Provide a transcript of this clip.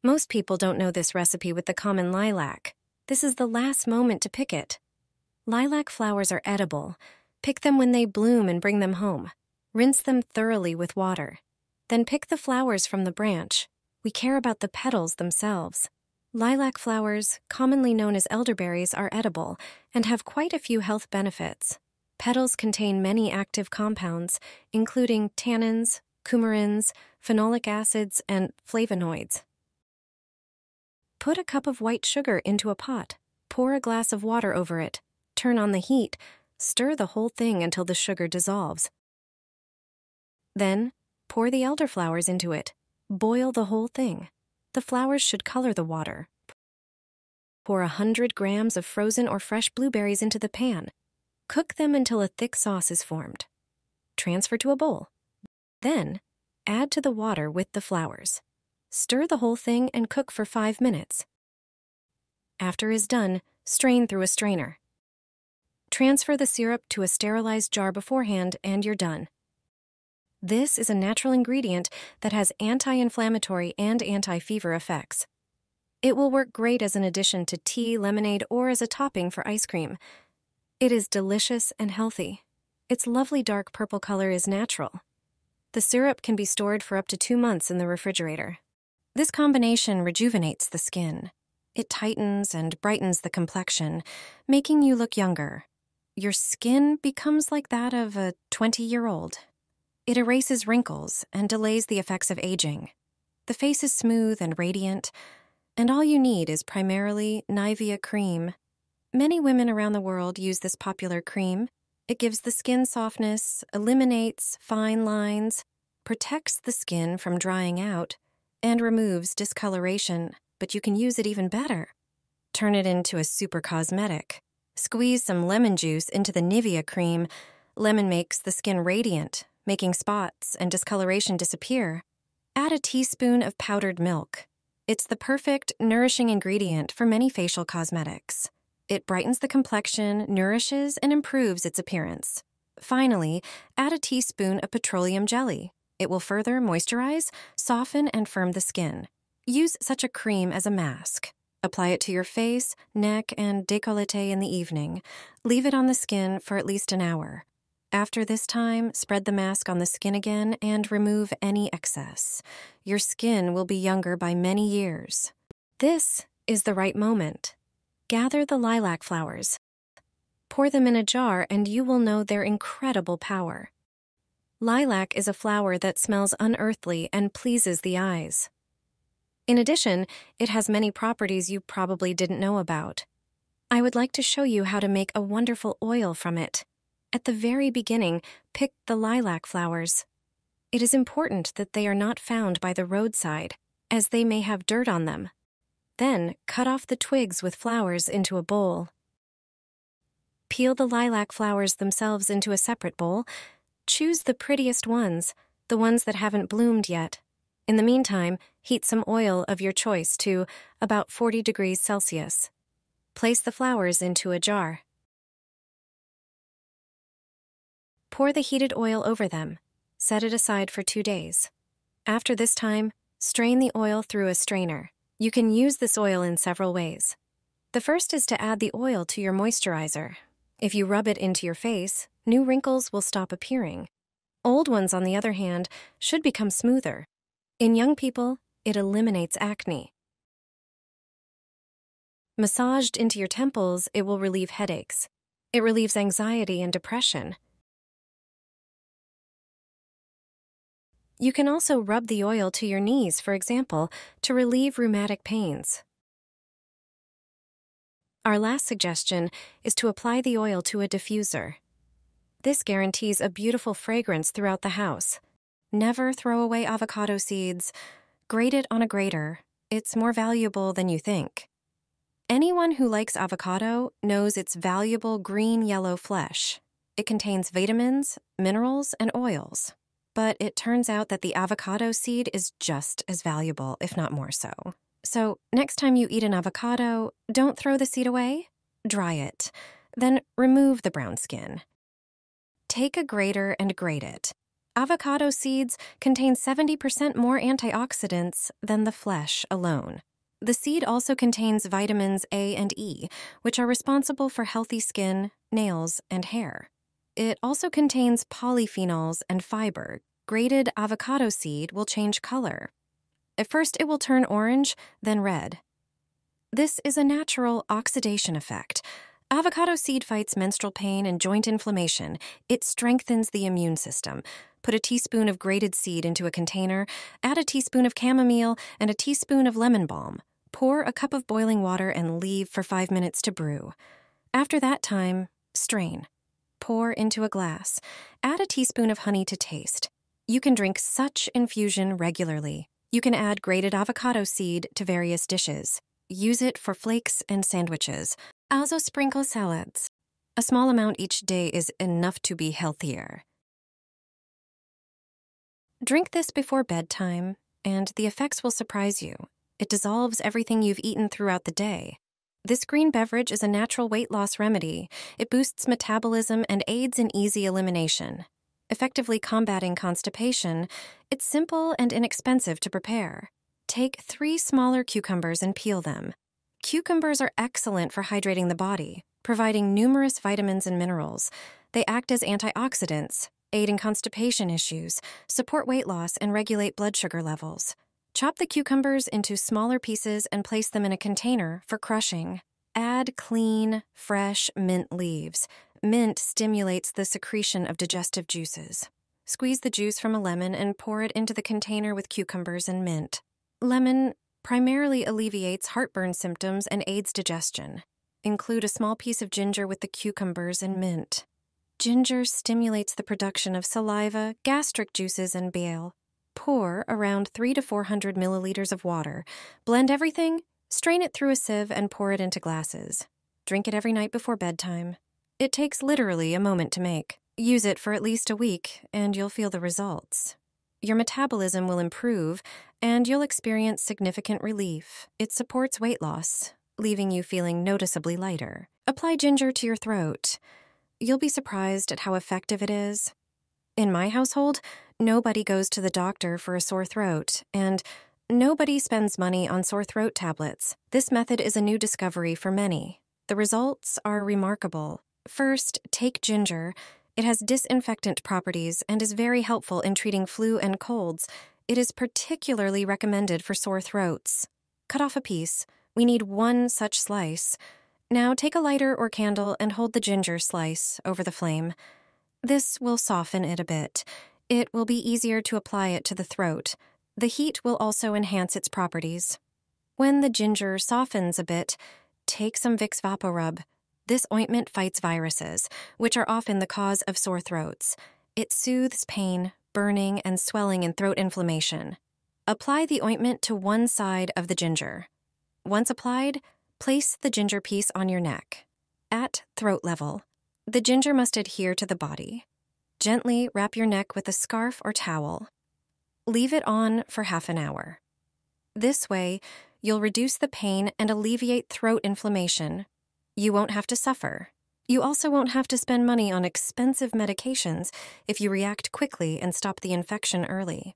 Most people don't know this recipe with the common lilac. This is the last moment to pick it. Lilac flowers are edible. Pick them when they bloom and bring them home. Rinse them thoroughly with water. Then pick the flowers from the branch. We care about the petals themselves. Lilac flowers, commonly known as elderberries, are edible and have quite a few health benefits. Petals contain many active compounds, including tannins, coumarins, phenolic acids, and flavonoids. Put a cup of white sugar into a pot. Pour a glass of water over it. Turn on the heat. Stir the whole thing until the sugar dissolves. Then, pour the elderflowers into it. Boil the whole thing. The flowers should color the water. Pour 100 grams of frozen or fresh blueberries into the pan. Cook them until a thick sauce is formed. Transfer to a bowl. Then, add to the water with the flowers. Stir the whole thing and cook for 5 minutes. After is done, strain through a strainer. Transfer the syrup to a sterilized jar beforehand and you're done. This is a natural ingredient that has anti-inflammatory and anti-fever effects. It will work great as an addition to tea, lemonade, or as a topping for ice cream. It is delicious and healthy. Its lovely dark purple color is natural. The syrup can be stored for up to 2 months in the refrigerator. This combination rejuvenates the skin. It tightens and brightens the complexion, making you look younger. Your skin becomes like that of a 20-year-old. It erases wrinkles and delays the effects of aging. The face is smooth and radiant, and all you need is primarily Nivea cream. Many women around the world use this popular cream. It gives the skin softness, eliminates fine lines, protects the skin from drying out, and removes discoloration, but you can use it even better. Turn it into a super cosmetic. Squeeze some lemon juice into the Nivea cream. Lemon makes the skin radiant, making spots and discoloration disappear. Add a teaspoon of powdered milk. It's the perfect, nourishing ingredient for many facial cosmetics. It brightens the complexion, nourishes, and improves its appearance. Finally, add a teaspoon of petroleum jelly. It will further moisturize, soften, and firm the skin. Use such a cream as a mask. Apply it to your face, neck, and décolleté in the evening. Leave it on the skin for at least an hour. After this time, spread the mask on the skin again and remove any excess. Your skin will be younger by many years. This is the right moment. Gather the lilac flowers. Pour them in a jar and you will know their incredible power. Lilac is a flower that smells unearthly and pleases the eyes. In addition, it has many properties you probably didn't know about. I would like to show you how to make a wonderful oil from it. At the very beginning, pick the lilac flowers. It is important that they are not found by the roadside, as they may have dirt on them. Then, cut off the twigs with flowers into a bowl. Peel the lilac flowers themselves into a separate bowl. Choose the prettiest ones, the ones that haven't bloomed yet. In the meantime, heat some oil of your choice to about 40 degrees Celsius. Place the flowers into a jar. Pour the heated oil over them. Set it aside for 2 days. After this time, strain the oil through a strainer. You can use this oil in several ways. The first is to add the oil to your moisturizer. If you rub it into your face, new wrinkles will stop appearing. Old ones, on the other hand, should become smoother. In young people, it eliminates acne. Massaged into your temples, it will relieve headaches. It relieves anxiety and depression. You can also rub the oil to your knees, for example, to relieve rheumatic pains. Our last suggestion is to apply the oil to a diffuser. This guarantees a beautiful fragrance throughout the house. Never throw away avocado seeds. Grate it on a grater. It's more valuable than you think. Anyone who likes avocado knows its valuable green-yellow flesh. It contains vitamins, minerals, and oils. But it turns out that the avocado seed is just as valuable, if not more so. So, next time you eat an avocado, don't throw the seed away. Dry it. Then remove the brown skin. Take a grater and grate it. Avocado seeds contain 70% more antioxidants than the flesh alone. The seed also contains vitamins A and E, which are responsible for healthy skin, nails, and hair. It also contains polyphenols and fiber. Grated avocado seed will change color. At first, it will turn orange, then red. This is a natural oxidation effect. Avocado seed fights menstrual pain and joint inflammation. It strengthens the immune system. Put a teaspoon of grated seed into a container, add a teaspoon of chamomile and a teaspoon of lemon balm. Pour a cup of boiling water and leave for 5 minutes to brew. After that time, strain. Pour into a glass. Add a teaspoon of honey to taste. You can drink such infusion regularly. You can add grated avocado seed to various dishes. Use it for flakes and sandwiches. Also sprinkle salads. A small amount each day is enough to be healthier. Drink this before bedtime, and the effects will surprise you. It dissolves everything you've eaten throughout the day. This green beverage is a natural weight loss remedy. It boosts metabolism and aids in easy elimination. Effectively combating constipation, it's simple and inexpensive to prepare. Take 3 smaller cucumbers and peel them. Cucumbers are excellent for hydrating the body, providing numerous vitamins and minerals. They act as antioxidants, aid in constipation issues, support weight loss, and regulate blood sugar levels. Chop the cucumbers into smaller pieces and place them in a container for crushing. Add clean, fresh mint leaves. Mint stimulates the secretion of digestive juices. Squeeze the juice from a lemon and pour it into the container with cucumbers and mint. Lemon primarily alleviates heartburn symptoms and aids digestion. Include a small piece of ginger with the cucumbers and mint. Ginger stimulates the production of saliva, gastric juices, and bile. Pour around 300 to 400 milliliters of water. Blend everything, strain it through a sieve, and pour it into glasses. Drink it every night before bedtime. It takes literally a moment to make. Use it for at least a week, and you'll feel the results. Your metabolism will improve, and you'll experience significant relief. It supports weight loss, leaving you feeling noticeably lighter. Apply ginger to your throat. You'll be surprised at how effective it is. In my household, nobody goes to the doctor for a sore throat, and nobody spends money on sore throat tablets. This method is a new discovery for many. The results are remarkable. First, take ginger. It has disinfectant properties and is very helpful in treating flu and colds. It is particularly recommended for sore throats. Cut off a piece. We need 1 such slice. Now take a lighter or candle and hold the ginger slice over the flame. This will soften it a bit. It will be easier to apply it to the throat. The heat will also enhance its properties. When the ginger softens a bit, take some Vicks VapoRub. This ointment fights viruses, which are often the cause of sore throats. It soothes pain, burning, and swelling in throat inflammation. Apply the ointment to one side of the ginger. Once applied, place the ginger piece on your neck. At throat level, the ginger must adhere to the body. Gently wrap your neck with a scarf or towel. Leave it on for half an hour. This way, you'll reduce the pain and alleviate throat inflammation. You won't have to suffer. You also won't have to spend money on expensive medications if you react quickly and stop the infection early.